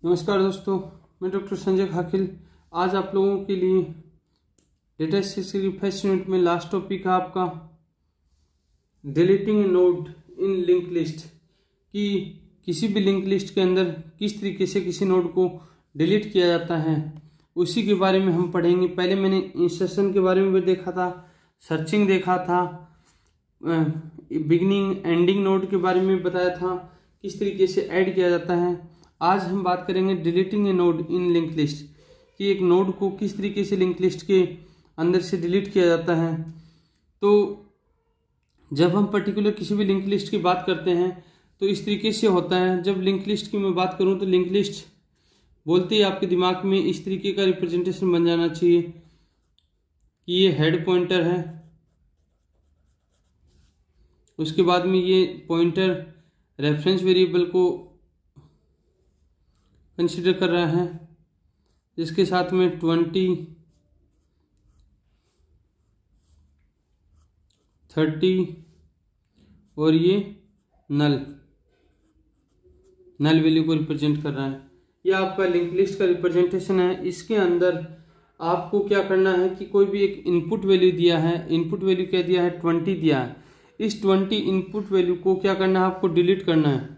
नमस्कार दोस्तों, मैं डॉक्टर संजय खाकिल। आज आप लोगों के लिए डेटा स्ट्रक्चर की फर्स्ट यूनिट में लास्ट टॉपिक है आपका deleting node in link list, कि किसी भी लिंक लिस्ट के अंदर किस तरीके से किसी नोड को डिलीट किया जाता है, उसी के बारे में हम पढ़ेंगे। पहले मैंने इंसर्शन के बारे में भी देखा था, सर्चिंग देखा था, बिगिनिंग एंडिंग नोड के बारे में बताया था, किस तरीके से ऐड किया जाता है। आज हम बात करेंगे deleting A node in link list, कि एक नोड को किस तरीके से लिंक लिस्ट के अंदर से डिलीट किया जाता है। तो जब हम पर्टिकुलर किसी भी लिंक लिस्ट की बात करते हैं तो इस तरीके से होता है। जब लिंक लिस्ट की मैं बात करूं तो लिंक लिस्ट बोलते ही आपके दिमाग में इस तरीके का रिप्रेजेंटेशन बन जाना चाहिए कि ये हेड पॉइंटर है, उसके बाद में ये पॉइंटर रेफरेंस वेरिएबल को कंसीडर कर रहा है, जिसके साथ में 20, 30 और ये नल वैल्यू को रिप्रेजेंट कर रहा है। ये आपका लिंक लिस्ट का रिप्रेजेंटेशन है। इसके अंदर आपको क्या करना है कि कोई भी एक इनपुट वैल्यू दिया है, इनपुट वैल्यू क्या दिया है, 20 दिया है। इस 20 इनपुट वैल्यू को क्या करना है, आपको डिलीट करना है।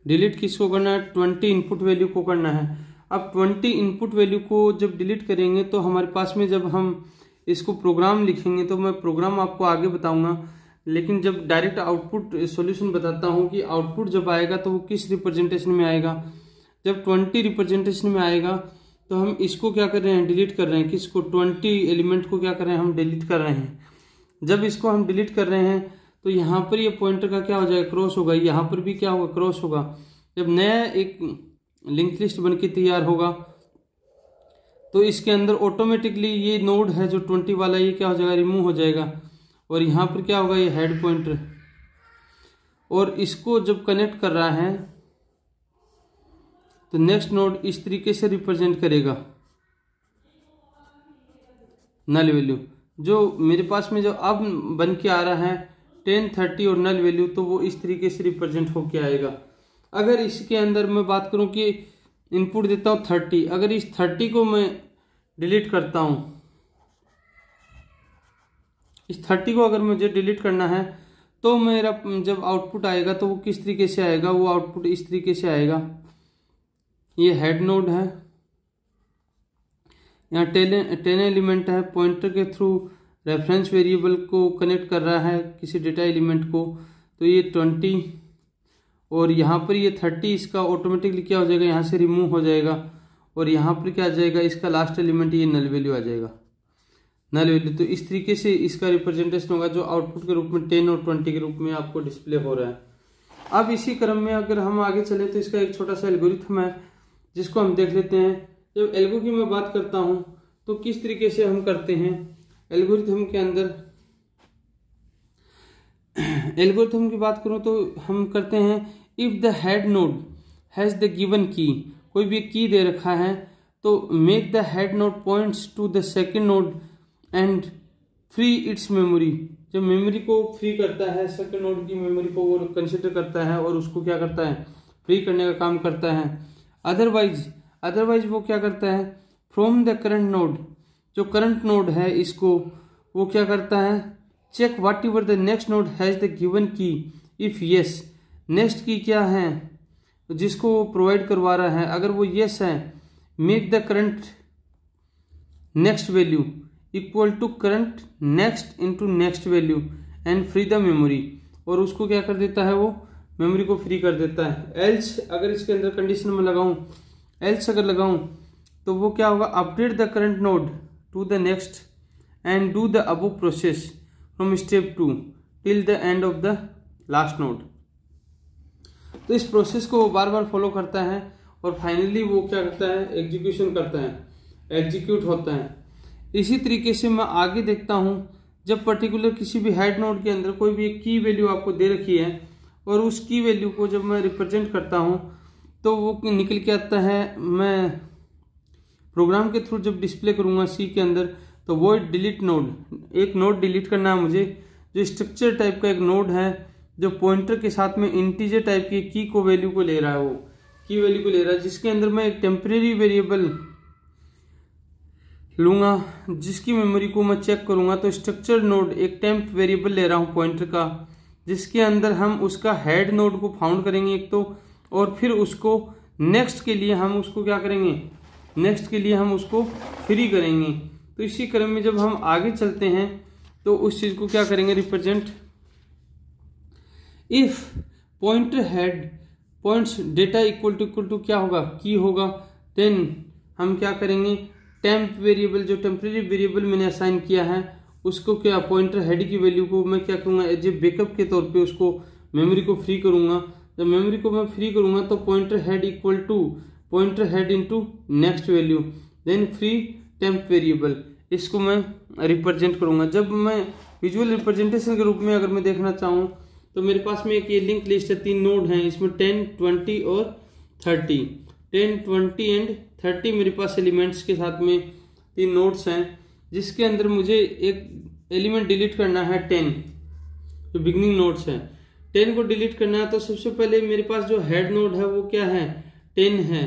डिलीट किसको करना है, 20 इनपुट वैल्यू को करना है। अब 20 इनपुट वैल्यू को जब डिलीट करेंगे तो हमारे पास में जब हम इसको प्रोग्राम लिखेंगे, तो मैं प्रोग्राम आपको आगे बताऊंगा, लेकिन जब डायरेक्ट आउटपुट सॉल्यूशन बताता हूं कि आउटपुट जब आएगा तो वो किस रिप्रेजेंटेशन में आएगा। जब 20 रिप्रेजेंटेशन में आएगा तो हम इसको क्या कर रहे हैं, डिलीट कर रहे हैं। किसको, 20 एलिमेंट को क्या कर रहे हैं, हम डिलीट कर रहे हैं। जब इसको हम डिलीट कर रहे हैं तो यहाँ पर ये पॉइंटर का क्या हो जाएगा, क्रॉस होगा। यहाँ पर भी क्या होगा, क्रॉस होगा। जब नया एक लिंक लिस्ट बन के तैयार होगा तो इसके अंदर ऑटोमेटिकली ये नोड है जो 20 वाला, ये क्या हो जाएगा, रिमूव हो जाएगा। और यहाँ पर क्या होगा, ये हेड पॉइंटर, और इसको जब कनेक्ट कर रहा है तो नेक्स्ट नोड इस तरीके से रिप्रेजेंट करेगा नल वैल्यू। जो मेरे पास में जो अब बन के आ रहा है 10, 30 और नल वैल्यू, तो वो इस तरीके से रिप्रेजेंट होके आएगा। अगर इसके अंदर मैं बात करूं कि इनपुट देता हूं 30, अगर इस 30 को मैं डिलीट करता हूं, इस 30 को अगर मुझे डिलीट करना है तो मेरा जब आउटपुट आएगा तो वो किस तरीके से आएगा, वो आउटपुट इस तरीके से आएगा। ये हेड नोड है, यहाँ 10 एलिमेंट है, पॉइंटर के थ्रू रेफरेंस वेरिएबल को कनेक्ट कर रहा है किसी डेटा एलिमेंट को, तो ये 20 और यहाँ पर ये 30, इसका ऑटोमेटिकली क्या हो जाएगा, यहाँ से रिमूव हो जाएगा। और यहाँ पर क्या आ जाएगा, इसका लास्ट एलिमेंट ये नल वैल्यू आ जाएगा, नल वैल्यू। तो इस तरीके से इसका रिप्रेजेंटेशन होगा जो आउटपुट के रूप में 10 और 20 के रूप में आपको डिस्प्ले हो रहा है। अब इसी क्रम में अगर हम आगे चले तो इसका एक छोटा सा एल्गोरिथम है जिसको हम देख लेते हैं। जब एल्गो की मैं बात करता हूँ तो किस तरीके से हम करते हैं एल्गोरिथम के अंदर। एल्गोरिथम की बात करूं तो हम करते हैं, if the head node has the given key, कोई भी की दे रखा है तो make the head node points to the second node and free its memory. जब मेमोरी को फ्री करता है, सेकंड नोड की मेमोरी को वो कंसिडर करता है और उसको क्या करता है, फ्री करने का काम करता है। अदरवाइज वो क्या करता है, फ्रॉम द करंट नोड, जो करंट नोड है इसको वो क्या करता है, check whatever the next node has the given key, if yes, next key क्या है जिसको वो प्रोवाइड करवा रहा है, अगर वो यस है, make the current next value equal to current next into next value and free the memory, और उसको क्या कर देता है, वो मेमोरी को फ्री कर देता है। एल्स अगर इसके अंदर कंडीशन में लगाऊं, एल्स अगर लगाऊं तो वो क्या होगा, update the current node to the next and do the above process from step 2 till the end of the last node. तो इस प्रोसेस को वो बार बार फॉलो करता है और फाइनली वो क्या करता है, एग्जीक्यूशन करता है, एग्जीक्यूट होता है। इसी तरीके से मैं आगे देखता हूं, जब पर्टिकुलर किसी भी हेड नोड के अंदर कोई भी एक की वैल्यू आपको दे रखी है और उस की वैल्यू को जब मैं रिप्रेजेंट करता हूं तो वो निकल के आता है, मैं प्रोग्राम के थ्रू जब डिस्प्ले करूंगा सी के अंदर, तो वो डिलीट नोड, एक नोड डिलीट करना है मुझे, जो स्ट्रक्चर टाइप का एक नोड है जो पॉइंटर के साथ में इंटीजर टाइप की की को वैल्यू को ले रहा है, वो की वैल्यू को ले रहा है, जिसके अंदर मैं एक टेम्परेरी वेरिएबल लूंगा जिसकी मेमोरी को मैं चेक करूंगा। तो स्ट्रक्चर नोड एक टेम्प वेरिएबल ले रहा हूं पॉइंटर का, जिसके अंदर हम उसका हेड नोड को फाउंड करेंगे एक तो, और फिर उसको नेक्स्ट के लिए हम उसको क्या करेंगे, नेक्स्ट के लिए हम उसको फ्री करेंगे। तो इसी क्रम में जब हम आगे चलते हैं तो उस चीज को क्या करेंगे, represent if pointer head points data equal to क्या होगा, की होगा, देन हम क्या करेंगे, टेम्प वेरिएबल जो टेम्परेरी वेरिएबल मैंने असाइन किया है उसको क्या, पॉइंटर हेड की वैल्यू को मैं क्या करूंगा, एज ए बैकअप के तौर पे उसको मेमोरी को फ्री करूंगा। जब मेमोरी को मैं फ्री करूंगा तो pointer head equal to pointer head into next value, then free temp variable, इसको मैं रिप्रेजेंट करूंगा। जब मैं विजुअल रिप्रेजेंटेशन के रूप में अगर मैं देखना चाहूँ तो मेरे पास में एक ये लिंक लिस्ट है, 3 नोड हैं इसमें 10, 20 और 30, 10, 20 एंड 30 मेरे पास एलिमेंट्स के साथ में 3 नोड्स हैं, जिसके अंदर मुझे एक एलिमेंट डिलीट करना है 10, जो बिगनिंग नोड्स हैं। 10 को डिलीट करना है तो सबसे पहले मेरे पास जो हेड नोड है वो क्या है, 10 है।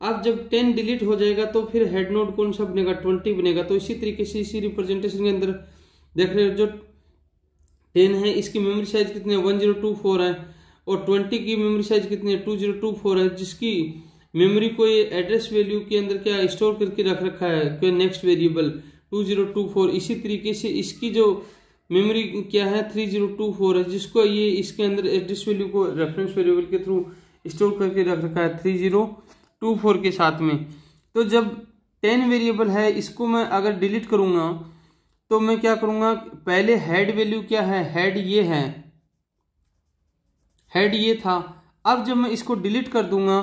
अब जब 10 डिलीट हो जाएगा तो फिर हेड नोड कौन सा बनेगा, 20 बनेगा। तो इसी तरीके से इसी रिप्रेजेंटेशन के अंदर देख रहे हो जो 10 है इसकी मेमोरी साइज कितनी है, 1024 है, और 20 की मेमोरी साइज कितनी है, 2024 है, जिसकी मेमोरी को ये एड्रेस वैल्यू के अंदर क्या स्टोर करके रख रखा है, नेक्स्ट वेरिएबल 2024। इसी तरीके से इसकी जो मेमोरी क्या है 3024 है, जिसको ये इसके अंदर एड्रेस वैल्यू को रेफरेंस वेरिएबल के थ्रू स्टोर करके रख रखा है 3024 के साथ में। तो जब 10 वेरिएबल है इसको मैं अगर डिलीट करूंगा तो मैं क्या करूंगा, पहले हेड वैल्यू क्या है, हेड ये है, हेड ये था। अब जब मैं इसको डिलीट कर दूंगा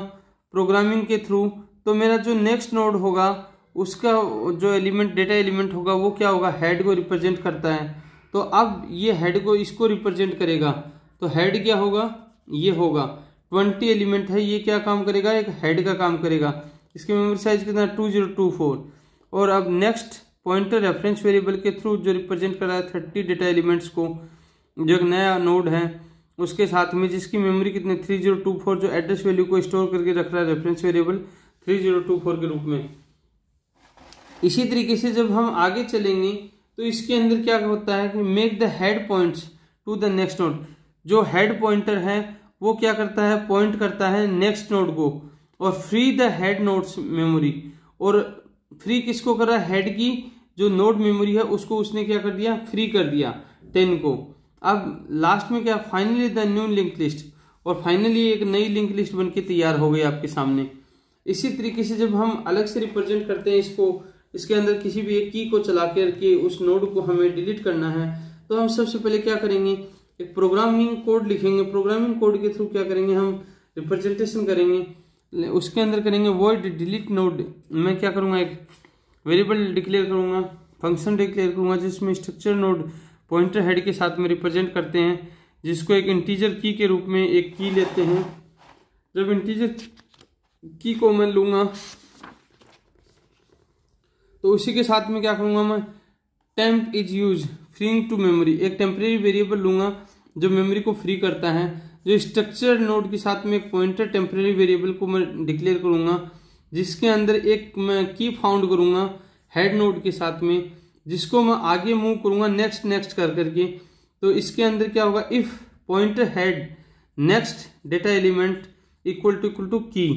प्रोग्रामिंग के थ्रू तो मेरा जो नेक्स्ट नोड होगा उसका जो एलिमेंट डेटा एलिमेंट होगा वो क्या होगा, हेड को रिप्रेजेंट करता है। तो अब ये हेड को इसको रिप्रेजेंट करेगा, तो हेड क्या होगा, ये होगा 20 एलिमेंट है, ये क्या काम करेगा, एक हेड का काम करेगा। इसकी मेमोरी साइज कितना 2024। और अब नेक्स्ट पॉइंटर रेफरेंस वेरिएबल के थ्रू जो रिप्रेजेंट कर रहा है 30 डेटा एलिमेंट्स को, जो एक नया नोड है उसके साथ में, जिसकी मेमोरी कितने 3024, जो एड्रेस वैल्यू को स्टोर करके रख रहा है रेफरेंस वेरिएबल 3024 के रूप में। इसी तरीके से जब हम आगे चलेंगे तो इसके अंदर क्या होता है कि make the head points to the next node. जो हेड पॉइंटर है वो क्या करता है, पॉइंट करता है नेक्स्ट नोड को, और free the head nodes memory. और फ्री किसको कर रहा है, हेड की जो नोड मेमोरी है उसको उसने क्या कर दिया, फ्री कर दिया 10 को। अब लास्ट में क्या, finally the new link list, और फाइनली एक नई लिंक लिस्ट बनके तैयार हो गई आपके सामने। इसी तरीके से जब हम अलग से रिप्रेजेंट करते हैं इसको, इसके अंदर किसी भी एक की को चला करके उस नोड को हमें डिलीट करना है, तो हम सबसे पहले क्या करेंगे, एक प्रोग्रामिंग कोड लिखेंगे। प्रोग्रामिंग कोड के थ्रू क्या करेंगे, हम रिप्रेजेंटेशन करेंगे। उसके अंदर करेंगे वॉइड डिलीट नोड। मैं क्या करूंगा, एक वेरिएबल डिक्लेयर करूंगा, फंक्शन डिक्लेयर करूंगा, जिसमें स्ट्रक्चर नोड पॉइंटर हेड के साथ में रिप्रेजेंट करते हैं, जिसको एक इंटीजर की के रूप में एक की लेते हैं। जब इंटीजर की को मैं लूंगा तो उसी के साथ में क्या करूंगा, मैं temp is use freeing to memory, एक टेम्परेरी वेरिएबल लूंगा जो मेमोरी को फ्री करता है। जो स्ट्रक्चर नोड के साथ में एक पॉइंटर टेम्परेरी वेरिएबल को मैं डिक्लेयर करूंगा, जिसके अंदर एक मैं की फाउंड करूंगा हेड नोड के साथ में, जिसको मैं आगे मूव करूंगा नेक्स्ट नेक्स्ट कर करके। तो इसके अंदर क्या होगा, if pointer head next data element equal to key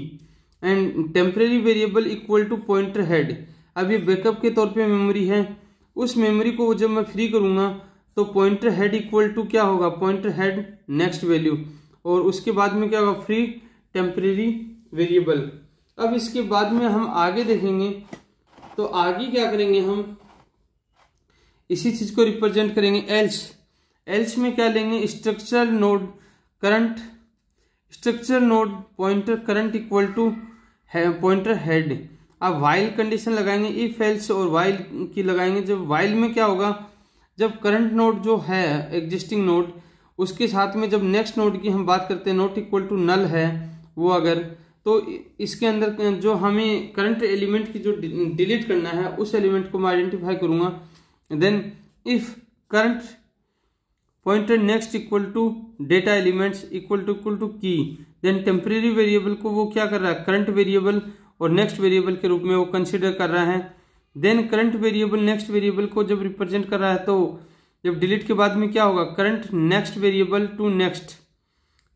and temporary variable equal to pointer head. अब ये बैकअप के तौर पे मेमोरी है, उस मेमोरी को जब मैं फ्री करूंगा तो पॉइंटर हेड इक्वल टू क्या होगा, पॉइंटर हेड नेक्स्ट वैल्यू, और उसके बाद में क्या होगा, फ्री टेम्परेरी वेरिएबल। अब इसके बाद में हम आगे देखेंगे तो आगे क्या करेंगे, हम इसी चीज को रिप्रेजेंट करेंगे एल्स। एल्स में क्या लेंगे, structure node current, structure node pointer current equal to pointer head. अब वाइल कंडीशन लगाएंगे, इफ एल्स और वाइल की लगाएंगे। जब वाइल में क्या होगा, जब करंट नोड जो है एग्जिस्टिंग नोड उसके साथ में जब नेक्स्ट नोड की हम बात करते हैं नॉट इक्वल टू नल है वो, अगर तो इसके अंदर जो हमें करंट एलिमेंट की जो डिलीट करना है उस एलिमेंट को मैं आइडेंटिफाई करूंगा। Then if current pointer next equal to data elements equal to key. Then temporary variable को वो क्या कर रहा है, करंट वेरिएबल और नेक्स्ट वेरिएबल के रूप में वो कंसिडर कर रहा है। Then current variable next variable को जब रिप्रेजेंट कर रहा है तो जब डिलीट के बाद में क्या होगा, current next variable to next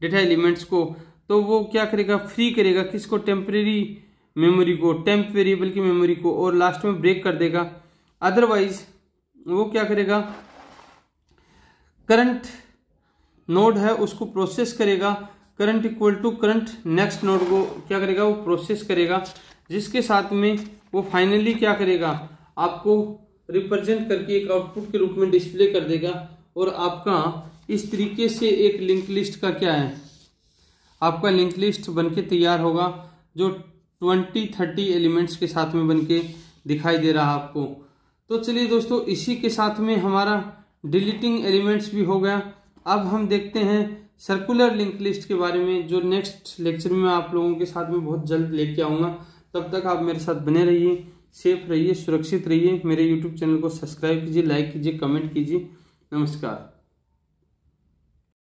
data elements को, तो वो क्या करेगा, फ्री करेगा किसको, टेम्परेरी मेमोरी को, टेम्प वेरिएबल की मेमोरी को, और लास्ट में ब्रेक कर देगा। अदरवाइज वो क्या करेगा, करंट नोड है उसको प्रोसेस करेगा, current equal to current next node को क्या करेगा, वो प्रोसेस करेगा, जिसके साथ में वो फाइनली क्या करेगा, आपको रिप्रेजेंट करके एक आउटपुट के रूप में डिस्प्ले कर देगा। और आपका इस तरीके से एक लिंक लिस्ट का क्या है, आपका लिंक लिस्ट बनके तैयार होगा, जो 20-30 एलिमेंट्स के साथ में बनके दिखाई दे रहा है आपको। तो चलिए दोस्तों, इसी के साथ में हमारा डिलीटिंग एलिमेंट्स भी हो गया। अब हम देखते हैं सर्कुलर लिंक लिस्ट के बारे में, जो नेक्स्ट लेक्चर में आप लोगों के साथ में बहुत जल्द लेके आऊँगा। तब तक आप मेरे साथ बने रहिए, सेफ रहिए, सुरक्षित रहिए। मेरे YouTube चैनल को सब्सक्राइब कीजिए, लाइक कीजिए, कमेंट कीजिए। नमस्कार।